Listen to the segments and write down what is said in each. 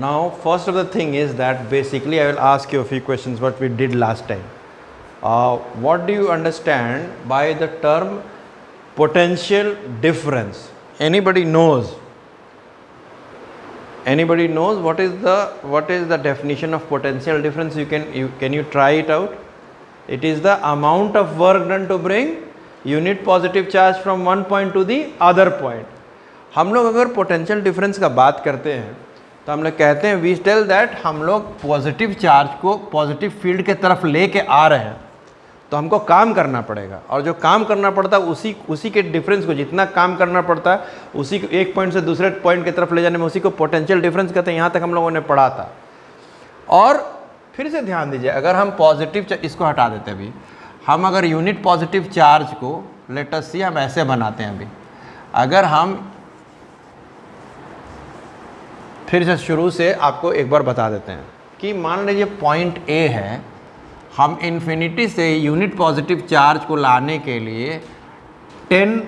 Now, first of the thing is that basically I will ask you a few questions what we did last time. What do you understand by the term potential difference? Anybody knows? Anybody knows what is the definition of potential difference? Can you try it out? It is the amount of work done to bring unit positive charge from one point to the other point. हम लोग अगर potential difference का बात करते हैं तो हम लोग कहते हैं वी टेल दैट हम लोग पॉजिटिव चार्ज को पॉजिटिव फील्ड के तरफ लेके आ रहे हैं, तो हमको काम करना पड़ेगा, और जो काम करना पड़ता है उसी के डिफरेंस को, जितना काम करना पड़ता है उसी को एक पॉइंट से दूसरे पॉइंट की तरफ ले जाने में, उसी को पोटेंशियल डिफरेंस कहते हैं। यहाँ तक हम लोगों ने पढ़ा था। और फिर से ध्यान दीजिए, अगर हम पॉजिटिव, इसको हटा देते हैं अभी, हम अगर यूनिट पॉजिटिव चार्ज को लेट अस सी हम ऐसे बनाते हैं। अभी अगर हम फिर से शुरू से आपको एक बार बता देते हैं कि मान लीजिए पॉइंट ए है, हम इन्फिनिटी से यूनिट पॉजिटिव चार्ज को लाने के लिए 10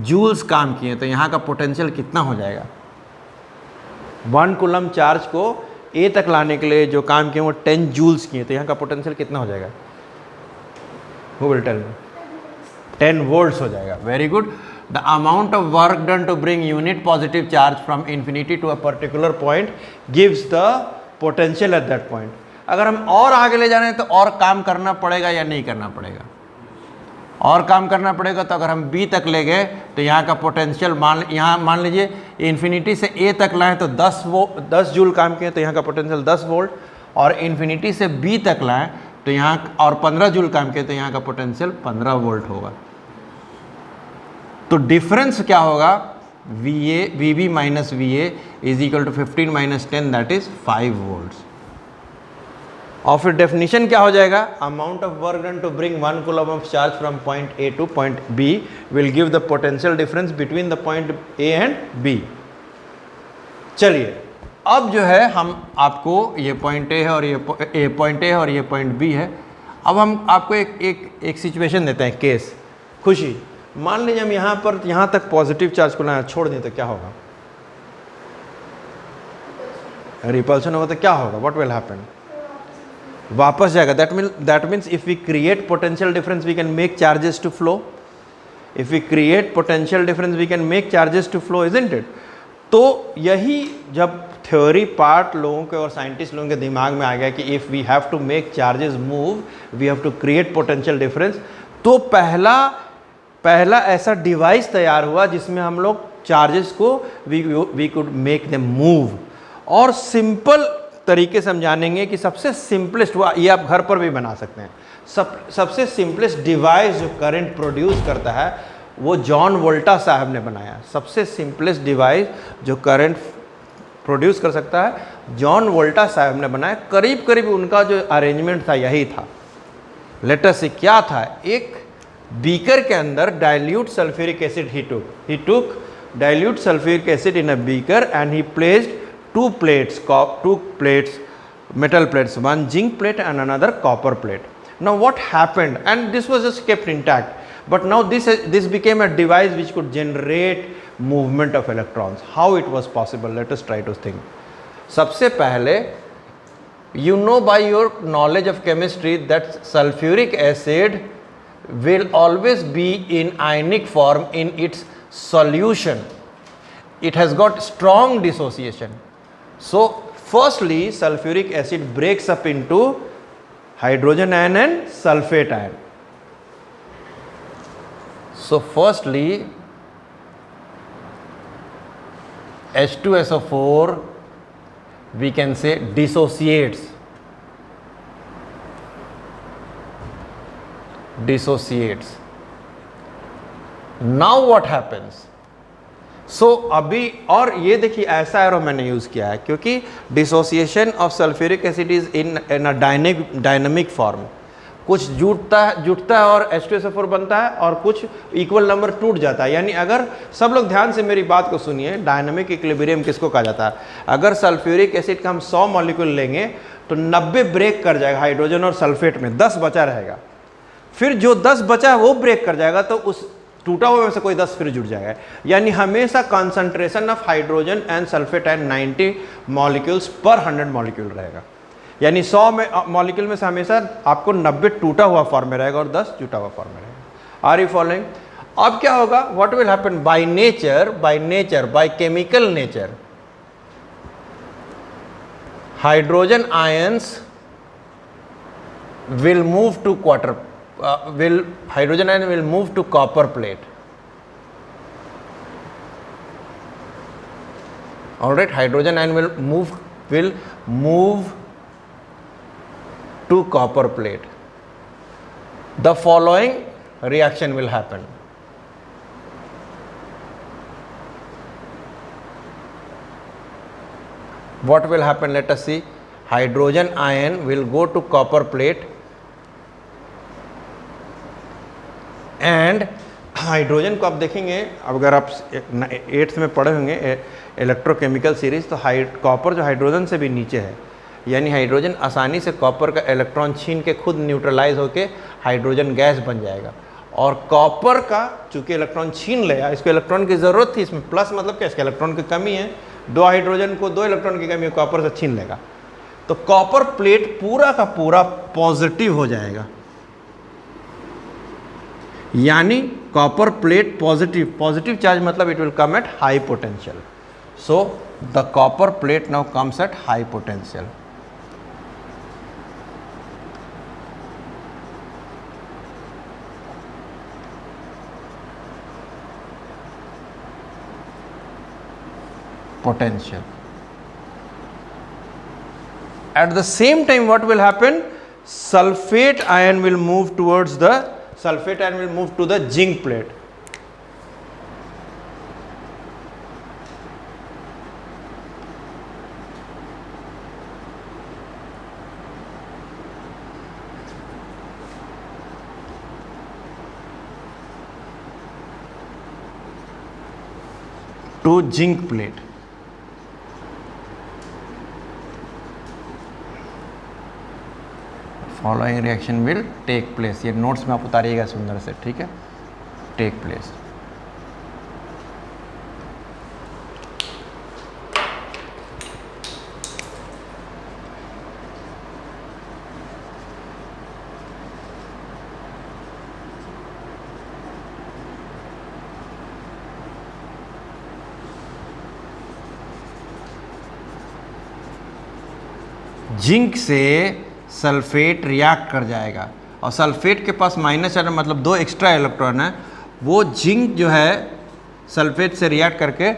जूल्स काम किए, तो यहाँ का पोटेंशियल कितना हो जाएगा? 1 कूलम चार्ज को ए तक लाने के लिए जो काम किए वो 10 जूल्स किए, तो यहाँ का पोटेंशियल कितना हो जाएगा? Who will tell me? 10 volts हो जाएगा। Very good. The amount of work done to bring unit positive charge from infinity to a particular point gives the potential at that point. अगर हम और आगे ले जाना है तो और काम करना पड़ेगा या नहीं करना पड़ेगा? और काम करना पड़ेगा। तो अगर हम B तक ले गए तो यहाँ का पोटेंशियल मान लीजिए इन्फिनिटी से A तक लाएँ तो 10 जूल काम किए, तो यहाँ का पोटेंशियल 10 वोल्ट, और इन्फिनिटी से B तक लाएँ तो यहाँ और 15 जूल काम किए तो यहाँ का पोटेंशियल 15 वोल्ट होगा। तो डिफरेंस क्या होगा? VB minus VA is equal to 15 minus 10 that is 5 volts. और फिर डेफिनेशन क्या हो जाएगा? Amount of work done to bring 1 coulomb of charge from point A to point B will give the potential difference between the point A and B। चलिए अब जो है हम आपको ये पॉइंट A है और ये पॉइंट A है और ये पॉइंट B है। अब हम आपको एक सिचुएशन देते हैं, केस। खुशी, मान लीजिए हम यहाँ तक पॉजिटिव चार्ज को ना छोड़ दें तो क्या होगा? रिपल्शन होगा तो क्या होगा? What will happen? वापस जाएगा। That means if we create potential difference we can make charges to flow. If we create potential difference we can make charges to flow, isn't it? तो यही जब थ्योरी पार्ट लोगों के और scientist लोगों के दिमाग में आ गया कि if we have to make charges move we have to create potential difference, तो पहला ऐसा डिवाइस तैयार हुआ जिसमें हम लोग चार्जेस को we could make them move. और सिंपल तरीके से हम जानेंगे कि सबसे सिंपलेस्ट हुआ, ये आप घर पर भी बना सकते हैं, सबसे सिंपलेस्ट डिवाइस जो करंट प्रोड्यूस करता है वो जॉन वोल्टा साहब ने बनाया। सबसे सिंपलेस्ट डिवाइस जो करंट प्रोड्यूस कर सकता है जॉन वोल्टा साहब ने बनाया। करीब करीब उनका जो अरेंजमेंट था यही था। लेटेस्ट से क्या था, एक बीकर के अंदर dilute sulphuric acid he took dilute sulphuric acid in a beaker and he placed two plates, metal plates, one zinc plate and another copper plate. Now what happened, and this was just kept intact, but now this became a device which could generate movement of electrons. How it was possible? Let us try to think. सबसे पहले, you know by your knowledge of chemistry that sulfuric acid will always be in ionic form in its solution. It has got strong dissociation. So firstly sulfuric acid breaks up into hydrogen ion and sulfate ion. So firstly H2SO4 we can say dissociates. Now what happens? सो अभी और ये देखिए ऐसा arrow मैंने use किया है क्योंकि dissociation of sulphuric acid is in a dynamic form. कुछ जुटता है और H2SO4 बनता है और कुछ इक्वल नंबर टूट जाता है। यानी अगर सब लोग ध्यान से मेरी बात को सुनिए, डायनेमिक इक्विलिब्रियम किसको कहा जाता है? अगर सल्फ्यूरिक एसिड का हम 100 मॉलिक्यूल लेंगे तो 90 ब्रेक कर जाएगा हाइड्रोजन और सल्फेट में, 10 बचा रहेगा। फिर जो 10 बचा है वो ब्रेक कर जाएगा तो टूटा हुआ में से कोई 10 फिर जुड़ जाएगा। यानी हमेशा concentration of hydrogen and sulphate and 90 molecules पर 100 मॉलिक्यूल रहेगा। यानी 100 में मॉलिक्यूल में से हमेशा आपको 90 टूटा हुआ फॉर्म में रहेगा और 10 जुटा हुआ फॉर्म में रहेगा। Are you following? अब क्या होगा, what will happen by nature, by chemical nature, hydrogen ions will move to hydrogen ion will move to copper plate. All right, hydrogen ion will move to copper plate. The following reaction will happen. What will happen? Let us see. Hydrogen ion will go to copper plate and hydrogen को आप देखेंगे, अगर आप 8th में पढ़े होंगे electrochemical series, तो copper जो हाइड्रोजन से भी नीचे है, यानी हाइड्रोजन आसानी से कॉपर का इलेक्ट्रॉन छीन के खुद न्यूट्रलाइज होके हाइड्रोजन गैस बन जाएगा। और कॉपर का चूंकि इलेक्ट्रॉन छीन लिया, इसको इलेक्ट्रॉन की ज़रूरत थी, इसमें प्लस मतलब क्या, इसके इलेक्ट्रॉन की कमी है, 2 हाइड्रोजन को 2 इलेक्ट्रॉन की कमी है, कॉपर से छीन लेगा, तो कॉपर प्लेट पूरा का पूरा पॉजिटिव हो जाएगा। यानी कॉपर प्लेट पॉजिटिव चार्ज मतलब it will come at high potential. So the copper plate now comes at high potential. Potential. At the same time, what will happen? Sulfate ion will move towards the to the zinc plate. To zinc plate. Following reaction will take place. ये notes में आप उतारिएगा सुंदर से, ठीक है? Take place. Zinc से sulphate react कर जाएगा और सल्फेट के पास माइनस चार्ज मतलब 2 एक्स्ट्रा इलेक्ट्रॉन है, वो जिंक जो है सल्फेट से रिएक्ट करके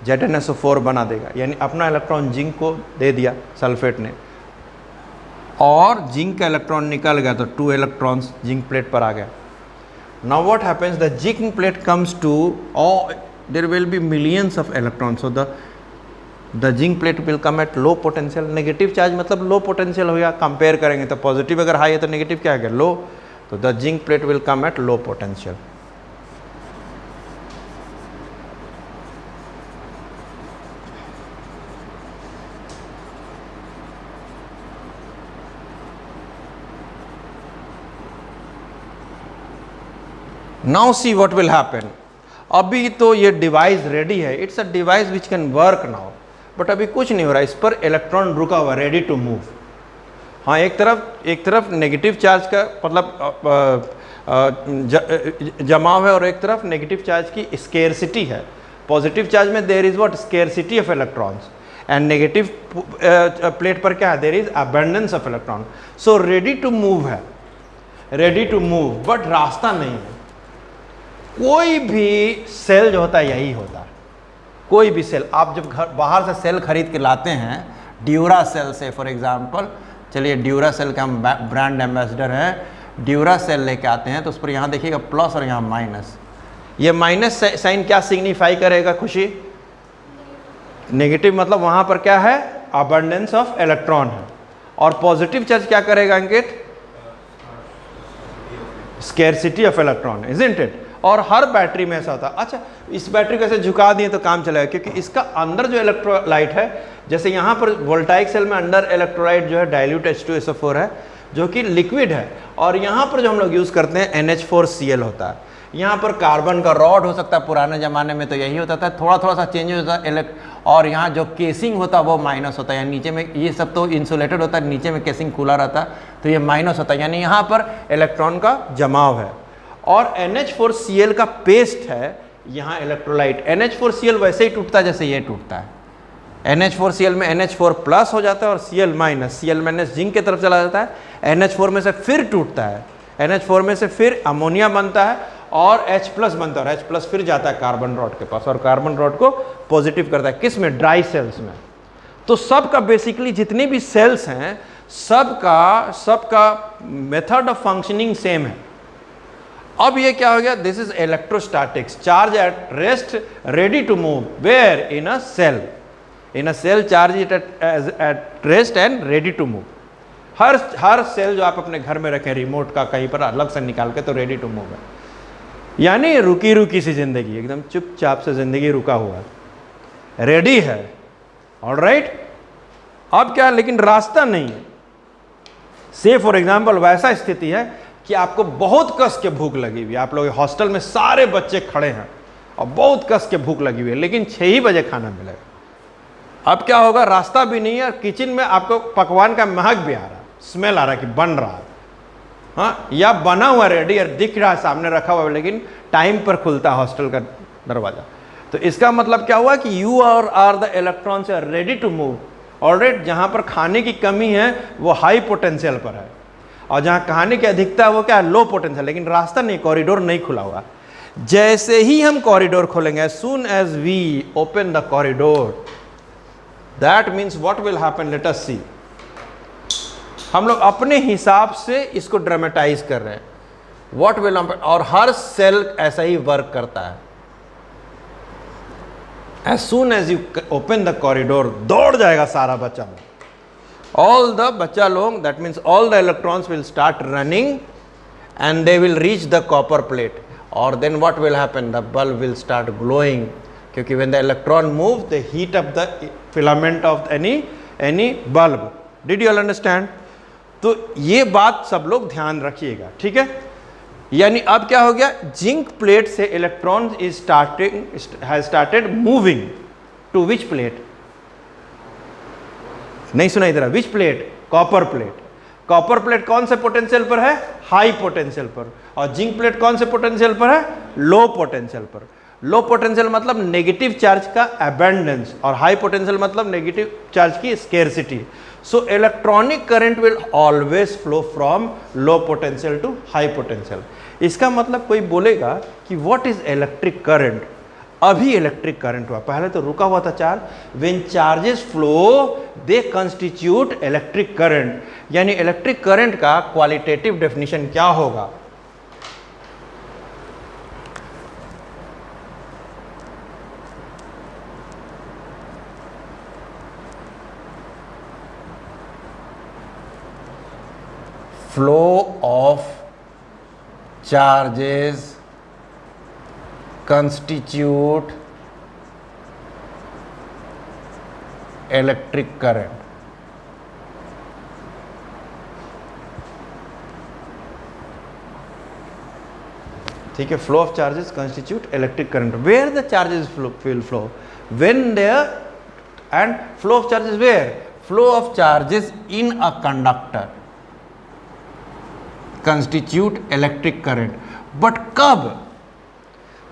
ZnSO4 बना देगा। यानी अपना इलेक्ट्रॉन जिंक को दे दिया सल्फेट ने और जिंक का इलेक्ट्रॉन निकल गया, तो 2 इलेक्ट्रॉन्स जिंक प्लेट पर आ गया। Now what happens, the zinc plate comes to, और there will be millions of electrons, so the zinc plate will come at low potential. Negative charge मतलब लो पोटेंशियल हो गया, कंपेयर करेंगे तो positive अगर हाई है तो नेगेटिव क्या है, लो, तो the zinc plate will come at low potential. Now see what will happen. अभी तो ये डिवाइस रेडी है, it's a device which can work now, but अभी कुछ नहीं हो रहा, इस पर इलेक्ट्रॉन रुका हुआ, रेडी टू मूव। हाँ, एक तरफ नेगेटिव चार्ज का मतलब जमाव है और एक तरफ नेगेटिव चार्ज की स्केर्सिटी है। पॉजिटिव चार्ज में there is what, scarcity of electrons, and negative plate पर क्या है, there is abundance of electron. So ready to move है, रेडी टू मूव, बट रास्ता नहीं है। कोई भी सेल जो होता है यही होता है, कोई भी सेल, आप जब घर बाहर से सेल खरीद के लाते हैं, ड्यूरा सेल से फॉर एग्जांपल, चलिए ड्यूरा सेल के हम ब्रांड एम्बेसडर हैं, ड्यूरा सेल लेके आते हैं तो उस पर यहाँ देखिएगा प्लस और यहाँ माइनस। ये माइनस साइन क्या सिग्निफाई करेगा खुशी, नेगेटिव मतलब वहाँ पर क्या है, अबंडेंस ऑफ इलेक्ट्रॉन है, और पॉजिटिव चार्ज क्या करेगा Ankit, scarcity of electron, isn't it? और हर बैटरी में ऐसा होता है। अच्छा, इस बैटरी को ऐसे झुका दिए तो काम चलेगा, क्योंकि इसका अंदर जो इलेक्ट्रोलाइट है, जैसे यहाँ पर वोल्टाइक सेल में अंदर इलेक्ट्रोलाइट जो है डाइल्यूट H2SO4 है, जो कि लिक्विड है, और यहाँ पर जो हम लोग यूज़ करते हैं NH4Cl होता है। यहाँ पर कार्बन का रॉड हो सकता है, पुराने ज़माने में तो यही होता था, थोड़ा थोड़ा सा चेंज होता है और यहाँ जो केसिंग होता है वो माइनस होता है, यानी नीचे में ये सब तो इंसुलेटेड होता है, नीचे में केसिंग खुला रहता है तो ये माइनस होता है, यानी यहाँ पर इलेक्ट्रॉन का जमाव है। और NH4Cl का पेस्ट है यहाँ इलेक्ट्रोलाइट। NH4Cl वैसे ही टूटता है जैसे ये टूटता है। NH4Cl में NH4 प्लस हो जाता है और Cl माइनस जिंक की तरफ चला जाता है, NH4 में से फिर टूटता है, NH4 में से फिर अमोनिया बनता है और H प्लस बनता है और H प्लस फिर जाता है कार्बन रॉड के पास और कार्बन रॉड को पॉजिटिव करता है, किस में, ड्राई सेल्स में। तो सबका बेसिकली जितने भी सेल्स हैं सबका मेथड ऑफ फंक्शनिंग सेम है। अब ये क्या हो गया, this is electrostatics, charge at rest ready to move, where in a cell, in a cell charge it at rest and ready to move. हर सेल जो आप अपने घर में रखें रिमोट का कहीं पर अलग से निकाल के, तो रेडी टू मूव है, यानी रुकी रुकी सी जिंदगी, एकदम चुपचाप से जिंदगी रुका हुआ है, रेडी है, ऑलराइट। अब क्या, लेकिन रास्ता नहीं है। से फॉर एग्जाम्पल वैसा स्थिति है कि आपको बहुत कस के भूख लगी हुई है, आप लोग हॉस्टल में सारे बच्चे खड़े हैं और बहुत कस के भूख लगी हुई है, लेकिन 6 ही बजे खाना मिलेगा। अब क्या होगा, रास्ता भी नहीं है, किचन में आपको पकवान का महक भी आ रहा है, स्मेल आ रहा है कि बन रहा है, हाँ, या बना हुआ रेडी और दिख रहा है सामने रखा हुआ है, लेकिन टाइम पर खुलता है हॉस्टल का दरवाजा। तो इसका मतलब क्या हुआ कि you are the electrons are ready to move. Alright, जहां पर खाने की कमी है वो हाई पोटेंशियल पर है और जहां खाने की अधिकता है वो क्या है, लो पोटेंशियल, लेकिन रास्ता नहीं, कॉरिडोर नहीं खुला हुआ। जैसे ही हम कॉरिडोर खोलेंगे, soon as we open the corridor, that means what will happen, let us see। हम लोग अपने हिसाब से इसको ड्रामेटाइज कर रहे हैं, what will happen, और हर सेल ऐसा ही वर्क करता है। as soon as you open the corridor, दौड़ जाएगा सारा बच्चा लोग, all the बच्चा लोग, that means all the electrons will start running and they will reach the copper plate, or then what will happen, the bulb will start glowing, क्योंकि when the electron move they heat up the filament of any bulb। did you all understand? तो ये बात सब लोग ध्यान रखिएगा, ठीक है। यानी अब क्या हो गया, जिंक प्लेट से electron has started moving to which plate, नहीं सुना इधर, which plate, copper plate. Copper plate कौन से पोटेंशियल पर है, हाई पोटेंशियल पर, और जिंक प्लेट कौन से पोटेंशियल पर है, लो पोटेंशियल पर। लो पोटेंशियल मतलब नेगेटिव चार्ज का अबेंडेंस और हाई पोटेंशियल मतलब नेगेटिव चार्ज की scarcity. So electronic current will always flow from low potential to high potential. इसका मतलब कोई बोलेगा कि व्हाट इज इलेक्ट्रिक करंट, अभी इलेक्ट्रिक करंट हुआ, पहले तो रुका हुआ था चार्ज। When charges flow they constitute electric current, यानी इलेक्ट्रिक करंट का क्वालिटेटिव डेफिनेशन क्या होगा, flow of charges constitute electric current। ठीक है, flow of charges constitute electric current, where the charges will flow, when there, and flow of charges where, flow of charges in a conductor constitute electric current, but कब,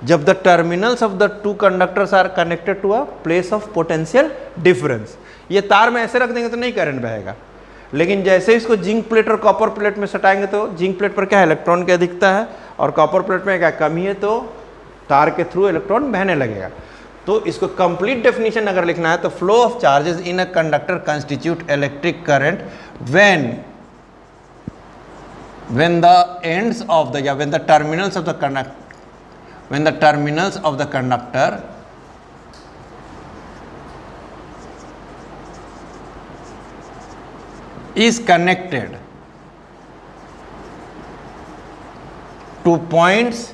जब the terminals of the two conductors are connected to a place of potential difference। ये तार में ऐसे रख देंगे तो नहीं करंट बहेगा, लेकिन जैसे इसको जिंक प्लेट और कॉपर प्लेट में सटाएंगे तो जिंक प्लेट पर क्या है, इलेक्ट्रॉन की अधिकता है, और कॉपर प्लेट में क्या कमी है, तो तार के थ्रू इलेक्ट्रॉन बहने लगेगा। तो इसको कंप्लीट डेफिनेशन अगर लिखना है तो flow of charges in a conductor constitute electric current when the ends of the, when the terminals of the conductor is connected to points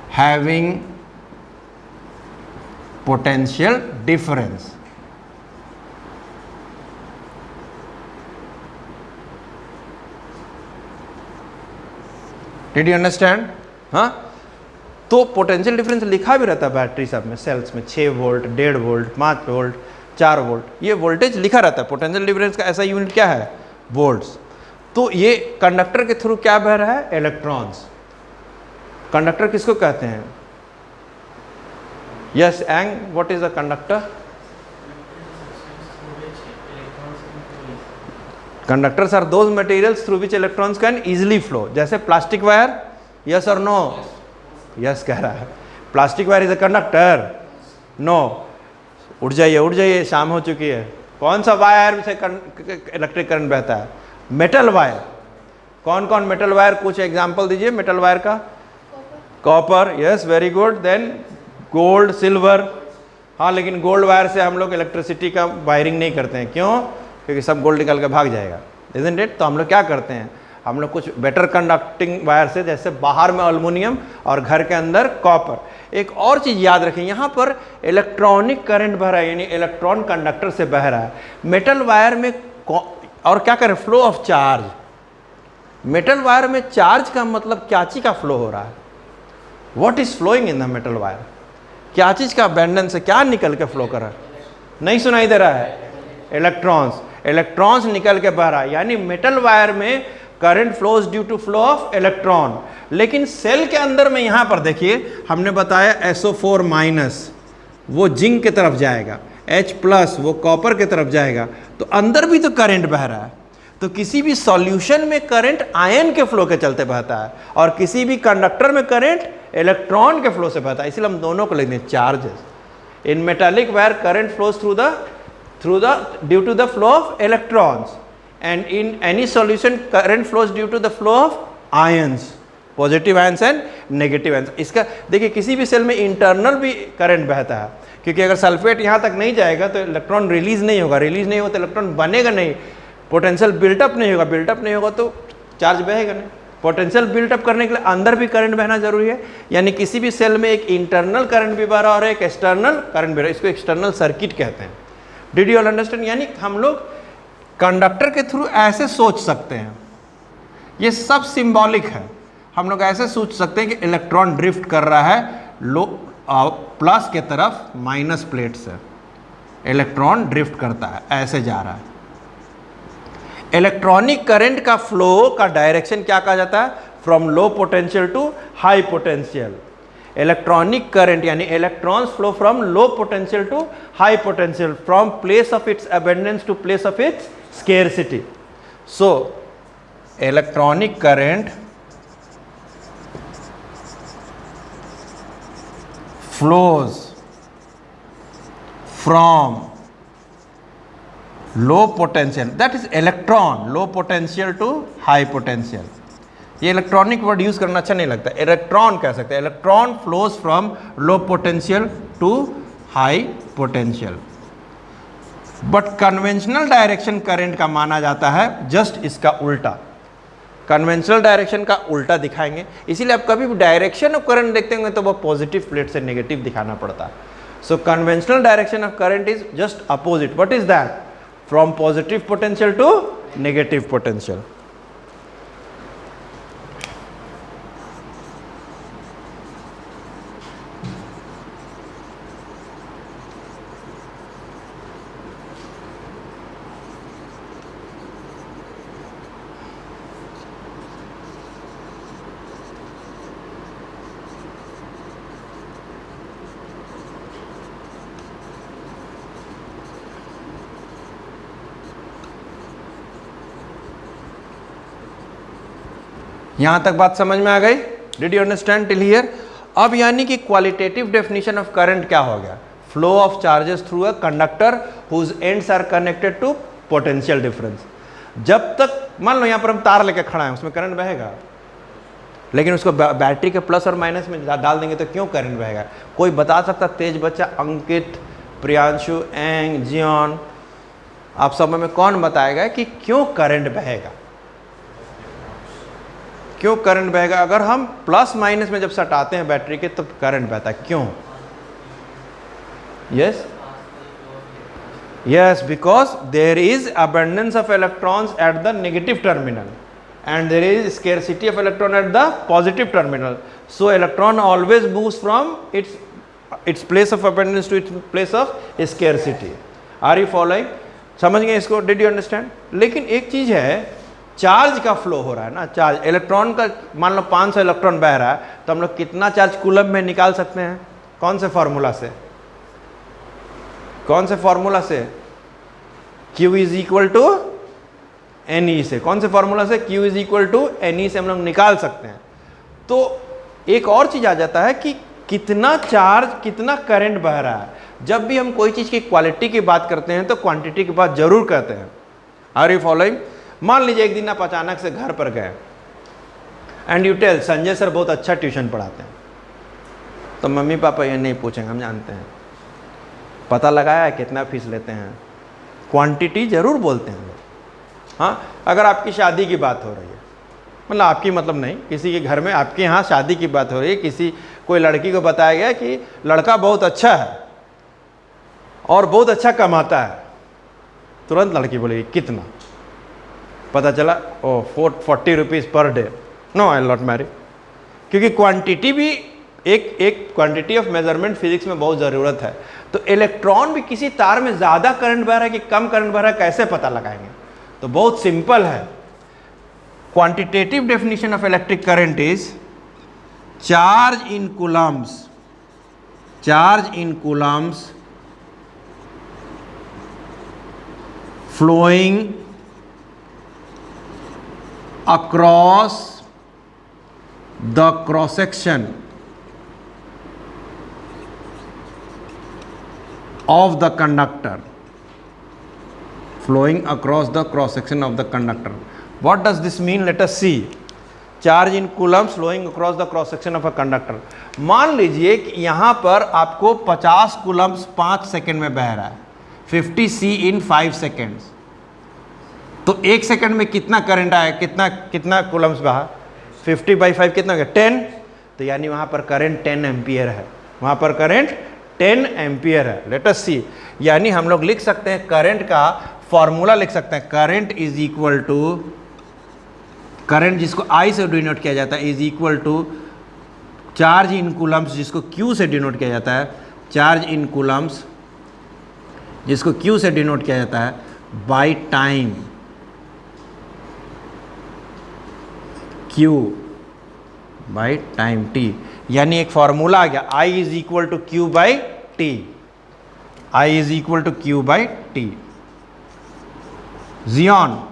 having potential difference, did you understand? हाँ, तो potential difference लिखा भी रहता है battery सब में, sales में 6 volt, 1.5 volt, 5 volt, 4 volt, ये वोल्टेज लिखा रहता है। पोटेंशियल डिफरेंस का ऐसा यूनिट क्या है? वोल्ट्स। तो ये कंडक्टर के थ्रू क्या बह रहा है? इलेक्ट्रॉन्स। कंडक्टर किसको कहते हैं? यस एंग, what is a conductor? Conductors are those materials through which electrons can easily flow. जैसे प्लास्टिक वायर, यस और नो? यस कह रहा है। Plastic wire is a conductor? No. उठ जाइए, शाम हो चुकी है। कौन सा वायर से इलेक्ट्रिक करंट बहता है? Metal wire. कौन कौन मेटल वायर? कुछ एग्जांपल दीजिए मेटल वायर का। Copper, yes, very good. Then gold, silver. हाँ, लेकिन गोल्ड वायर से हम लोग इलेक्ट्रिसिटी का वायरिंग नहीं करते हैं। क्यों? क्योंकि सब गोल्ड निकल के भाग जाएगा, इजंट इट? तो हम लोग क्या करते हैं? हम लोग कुछ बेटर कंडक्टिंग वायर से, जैसे बाहर में एल्युमिनियम और घर के अंदर कॉपर। एक और चीज़ याद रखें, यहाँ पर इलेक्ट्रॉनिक करंट बह रहा है, यानी इलेक्ट्रॉन कंडक्टर से बह रहा है। मेटल वायर में और क्या करें? Flow of charge. Metal wire में चार्ज का मतलब क्या चीज़ का फ्लो हो रहा है? What is flowing in the metal wire? क्या चीज़ का बैंडन से क्या निकल के फ्लो कर रहा है? नहीं सुनाई दे रहा है? इलेक्ट्रॉन्स। इलेक्ट्रॉन्स निकल के बह रहा है, यानी मेटल वायर में current flows due to flow of electron. लेकिन सेल के अंदर में यहां पर देखिए, हमने बताया SO4 माइनस वो जिंक की तरफ जाएगा, H प्लस वो कॉपर की तरफ जाएगा, तो अंदर भी तो करंट बह रहा है। तो किसी भी सॉल्यूशन में करंट आयन के फ्लो के चलते बहता है, और किसी भी कंडक्टर में करंट इलेक्ट्रॉन के फ्लो से बहता है। इसलिए हम दोनों को लिखते हैं charges. In metallic wire current flows due to the flow of electrons, and in any solution current flows due to the flow of ions, positive ions and negative ions। इसका देखिए, किसी भी सेल में इंटरनल भी current बहता है, क्योंकि अगर सल्फेट यहाँ तक नहीं जाएगा तो इलेक्ट्रॉन रिलीज नहीं होगा, रिलीज नहीं होगा तो इलेक्ट्रॉन बनेगा नहीं, पोटेंशियल बिल्टअप नहीं होगा, बिल्टअप नहीं होगा तो चार्ज बहेगा नहीं। पोटेंशियल बिल्टअप करने के लिए अंदर भी करंट बहना जरूरी है, यानी किसी भी सेल में एक इंटरनल करंट भी बह रहा है और एक एक्सटर्नल करंट भी रहा है। इसको एक्सटर्नल सर्किट कहते हैं। Did you all understand? यानी हम लोग कंडक्टर के थ्रू ऐसे सोच सकते हैं, ये सब सिंबॉलिक है। हम लोग ऐसे सोच सकते हैं कि इलेक्ट्रॉन ड्रिफ्ट कर रहा है प्लस के तरफ माइनस प्लेट से, इलेक्ट्रॉन ड्रिफ्ट करता है, ऐसे जा रहा है। इलेक्ट्रॉनिक करंट का फ्लो का डायरेक्शन क्या कहा जाता है? From low potential to high potential. Electronic current यानी electrons flow from low potential to high potential, from place of its abundance to place of its scarcity. So electronic current flows from low potential, that is electron, low potential to high potential। ये electronic word use करना अच्छा नहीं लगता, electron कह सकते हैं। Electron flows from low potential to high potential. But conventional direction current का माना जाता है जस्ट इसका उल्टा। कन्वेंशनल डायरेक्शन का उल्टा दिखाएंगे, इसीलिए आप कभी भी डायरेक्शन ऑफ करंट देखते होंगे तो वो पॉजिटिव प्लेट से नेगेटिव दिखाना पड़ता है। So conventional direction of current is just opposite. What is that? From positive potential to negative potential. यहां तक बात समझ में आ गई? Did you understand till here? अब यानी कि क्वालिटेटिव डेफिनेशन ऑफ करंट क्या हो गया? Flow of charges through a conductor whose ends are connected to potential difference. जब तक मान लो यहां पर हम तार लेके खड़ा है, उसमें करंट बहेगा, लेकिन उसको बैटरी के प्लस और माइनस में डाल देंगे तो क्यों करंट बहेगा? कोई बता सकता? तेज बच्चा अंकित, प्रियांशु, एंग, जियान, आप सब में कौन बताएगा कि क्यों करंट बहेगा? क्यों करंट बहेगा? अगर हम प्लस माइनस में जब सटाते हैं बैटरी के, तो करंट बहता है। क्यों? Yes yes, because there is abundance of electrons at the negative terminal and there is scarcity of electron at the positive terminal. So electron always moves from its place of abundance to its place of scarcity. Are you following? समझ गए इसको? Did you understand? लेकिन एक चीज है, charge का flow हो रहा है ना, चार्ज इलेक्ट्रॉन का, मान लो 500 इलेक्ट्रॉन बह रहा है, तो हम लोग कितना चार्ज कूलम में निकाल सकते हैं? कौन से फॉर्मूला से? कौन से फॉर्मूला से? Q is equal to NE से. कौन से फॉर्मूला से? Q is equal to NE से हम लोग निकाल सकते हैं. तो एक और चीज आ जाता है कि कितना चार्ज, कितना करंट बह रहा है. जब भी हम कोई चीज की क्वालिटी की बात करते हैं तो क्वांटिटी की बात जरूर करते हैं. Are you following? मान लीजिए एक दिन आप अचानक से घर पर गए and you tell Sanjay sir बहुत अच्छा ट्यूशन पढ़ाते हैं. तो मम्मी पापा ये नहीं पूछेंगे, हम जानते हैं. पता लगाया है कितना फीस लेते हैं? क्वांटिटी जरूर बोलते हैं. हाँ, अगर आपकी शादी की बात हो रही है, मतलब आपकी मतलब नहीं, किसी के घर में आपके यहाँ शादी की बात हो रही है, किसी कोई लड़की को बताया गया कि लड़का बहुत अच्छा है और बहुत अच्छा कमाता है, तुरंत लड़की बोलेगी कितना? पता चला ओ 40 rupees per day, no I will not marry. क्योंकि क्वांटिटी भी एक क्वांटिटी ऑफ मेजरमेंट फिजिक्स में बहुत ज़रूरत है. तो इलेक्ट्रॉन भी किसी तार में ज़्यादा करंट बह रहा है कि कम करंट बह रहा है, कैसे पता लगाएंगे? तो बहुत सिंपल है. Quantitative definition of electric current is charge in Coulomb's, charge in Coulomb's flowing across the cross section of the conductor, flowing across the cross section of the conductor. What does this mean? Let us see. Charge in coulombs flowing across the cross section of a conductor. मान लीजिए कि यहाँ पर आपको 50 Coulomb's 5 second में बह रहा है, 50 C in 5 सेकेंड्स. तो 1 सेकेंड में कितना करंट आया, कितना कूलम्स बहा? 50/5 कितना हो गया? 10. तो यानी वहाँ पर करंट 10 एम्पियर है, वहाँ पर करंट 10 एम्पियर है. लेट अस सी. यानी हम लोग लिख सकते हैं करंट का फॉर्मूला लिख सकते हैं, current is equal to, current जिसको I से डिनोट किया जाता है is equal to charge in coulombs जिसको Q से डिनोट किया जाता है, चार्ज इन कूलम्स जिसको Q से डिनोट किया जाता है, by time, Q by time T. यानी एक फॉर्मूला आ गया, I is equal to Q by T, I is equal to Q by T. जियॉन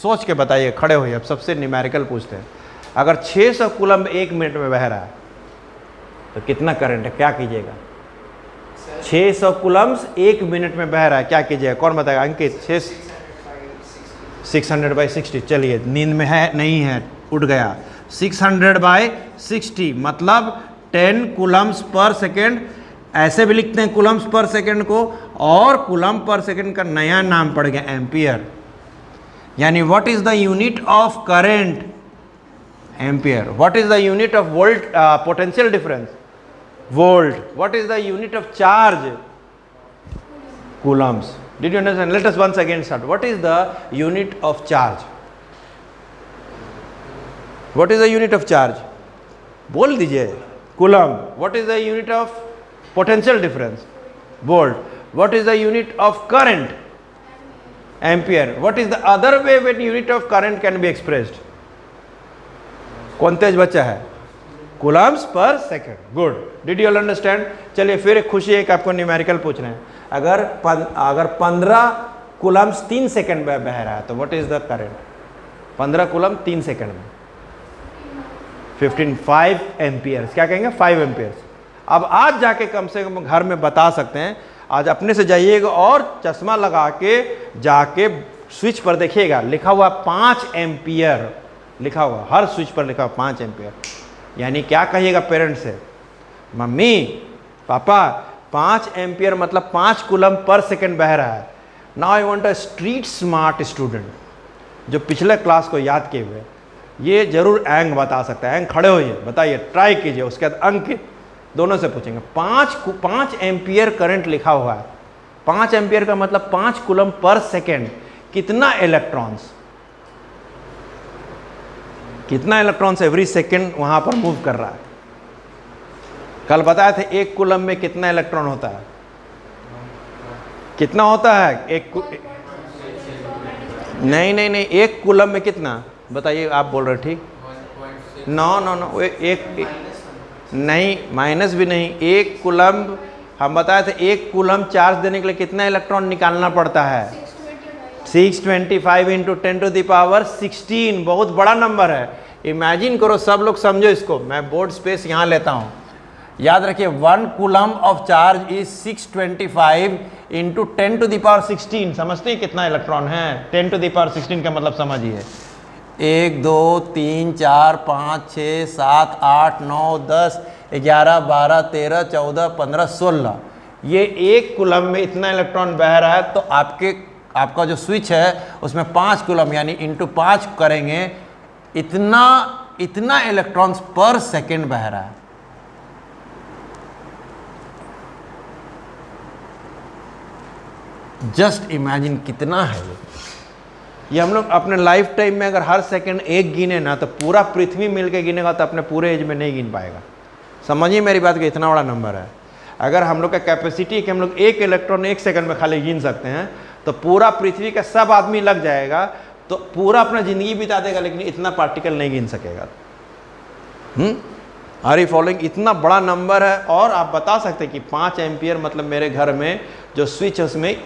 सोच के बताइए, खड़े होइए. अब सबसे न्यूमेरिकल पूछते हैं. अगर 600 कूलम्ब 1 मिनट में बह रहा है तो कितना करंट है? क्या कीजिएगा? 600 कूलम्ब्स 1 मिनट में बह रहा है, क्या कीजिएगा? कौन बताएगा? अंकित. 600/60. चलिए, नींद में है नहीं है, उठ गया. 600/60 मतलब 10 कूलम्ब्स पर सेकेंड. ऐसे भी लिखते हैं कूलम्ब्स पर सेकेंड को, और कूलम्ब पर सेकेंड का नया नाम पड़ गया एम्पियर. यानी what is the unit of current? Ampere. What is the unit of volt, potential difference? volt. What is the unit of charge? Coulombs. Did you understand? Let us once again start. What is the unit of charge? What is the unit of charge? बोल दीजिए. Coulomb. What is the unit of potential difference? Volt. What is the unit of current? Ampere. What is the other way when unit of current can be expressed? कौन तेज बच्चा है? Coulomb's पर second. Good. Did you all understand? चलिए फिर एक खुशी है कि आपको न्यूमेरिकल पूछ रहे हैं. अगर 15 कूलम्ब्स 3 सेकेंड में बह रहा है तो what is the current? 15 coulomb 3 second में 5 एम्पियर्स. क्या कहेंगे? 5 एम्पियर्स. अब आज जाके कम से कम घर में बता सकते हैं. आज अपने से जाइएगा और चश्मा लगा के जाके स्विच पर देखिएगा, लिखा हुआ 5 एम्पियर लिखा हुआ, हर स्विच पर लिखा हुआ 5 एम्पियर. यानी क्या कहिएगा पेरेंट्स से? मम्मी पापा 5 एम्पियर मतलब 5 कूलम्ब पर सेकेंड बह रहा है. Now I want a street smart student जो पिछले क्लास को याद किए हुए, ये जरूर एंग बता सकता है. एंग खड़े होइए, बताइए, ट्राई कीजिए. उसके बाद अंकित दोनों से पूछेंगे. 5 एम्पियर करंट लिखा हुआ है. 5 एम्पियर का मतलब 5 कूलम्ब पर सेकेंड. कितना इलेक्ट्रॉन्स? कितना इलेक्ट्रॉन्स एवरी सेकेंड वहाँ पर मूव कर रहा है। कल बताए थे 1 कूलम में कितना इलेक्ट्रॉन होता है, कितना होता है नहीं 1 कूलम में कितना बताइए, आप बोल रहे ठीक। नो एक नहीं, माइनस भी नहीं, 1 कूलम हम बताए थे 1 कूलम चार्ज देने के लिए कितना इलेक्ट्रॉन निकालना पड़ता है, 625 इंटू 10⁻16। बहुत बड़ा नंबर है। इमेजिन करो, सब लोग समझो इसको, मैं बोर्ड स्पेस यहाँ लेता हूँ। याद रखिए 1 coulomb of charge is 625 into 10⁻16। समझते हैं कितना इलेक्ट्रॉन है? 10⁻16 का मतलब समझिए 1 2 3 4 5 6 7 8 9 10 11 12 13 14 15 16। ये 1 कूलम में इतना इलेक्ट्रॉन बह रहा है, तो आपका जो स्विच है उसमें 5 कूलम यानी इंटू 5 करेंगे, इतना इलेक्ट्रॉन्स पर सेकेंड बह रहा है। जस्ट इमेजिन कितना है ये हम लोग अपने लाइफ टाइम में अगर हर सेकंड 1 गिने ना, तो पूरा पृथ्वी मिलके गिनेगा तो अपने पूरे एज में नहीं गिन पाएगा। समझिए मेरी बात कि इतना बड़ा नंबर है। अगर हम लोग का कैपेसिटी है कि हम लोग 1 इलेक्ट्रॉन 1 सेकंड में खाली गिन सकते हैं, तो पूरा पृथ्वी का सब आदमी लग जाएगा तो पूरा अपना ज़िंदगी बिता देगा, लेकिन इतना पार्टिकल नहीं गिन सकेगा। Are you following? इतना बड़ा नंबर है। और आप बता सकते हैं कि 5 एम्पियर मतलब मेरे घर में जो स्विच है उसमें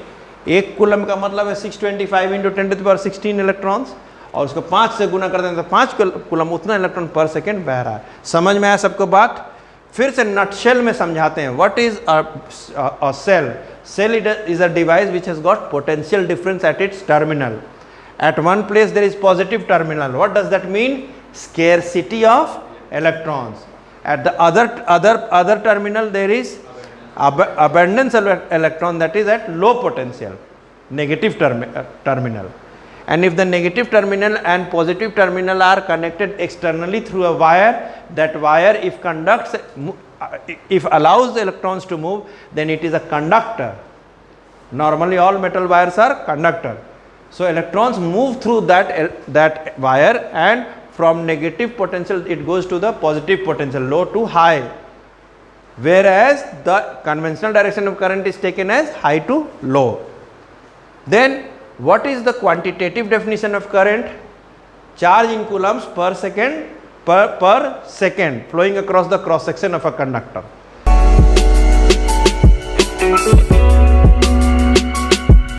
1 कूलम का मतलब है 625 इंटू 10⁻16 इलेक्ट्रॉन्स, और उसको 5 से गुना कर दें तो 5 कूलम, उतना इलेक्ट्रॉन पर सेकेंड बह रहा है। समझ में आया सबको बात? फिर से नटशेल में समझाते हैं। What is a cell? Cell is a device which has got potential difference at its terminal. At one place there is positive terminal. What does that mean? Scarcity of electrons. At the other terminal there is abundance of electron, that is at low potential, negative terminal. And if the negative terminal and positive terminal are connected externally through a wire, that wire if allows the electrons to move, then it is a conductor. Normally all metal wires are conductor. So electrons move through that wire, and from negative potential it goes to the positive potential, low to high. Whereas the conventional direction of current is taken as high to low. Then what is the quantitative definition of current? Charge in coulombs per second per second flowing across the cross section of a conductor.